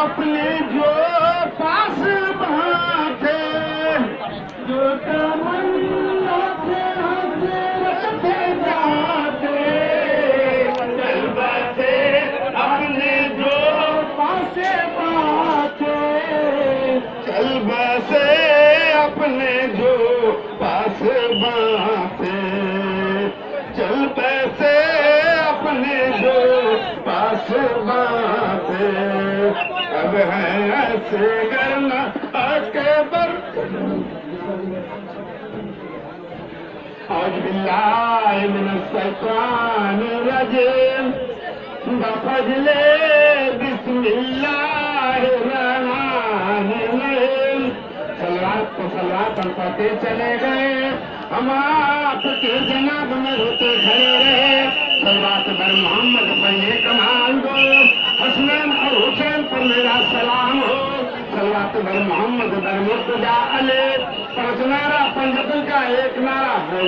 अपने जो पास बांधे जो तमन्ना थे हंसते जाते चल बसे अपने जो पास बांधे चल बसे अपने जो पास बांधे चल बसे अपने जो पास बांधे अब है ऐसे करना अकबर औज़ बिल्लाहि मिनश शैतानिर रजीम बफज़ले बिस्मिल्लाहिर रहमानिर रहीम। सलात को सलात हम पढ़ते चले गए, हम आपके जनाब में रोते खड़े रहे। सलात बर मोहम्मद पर ये कमाल दो, हसनैन और हुसैन पर मेरा सलाम हो। सलात बर मोहम्मद बर मुर्तजा अली, 5 नारा 5 का 1 नारा हो।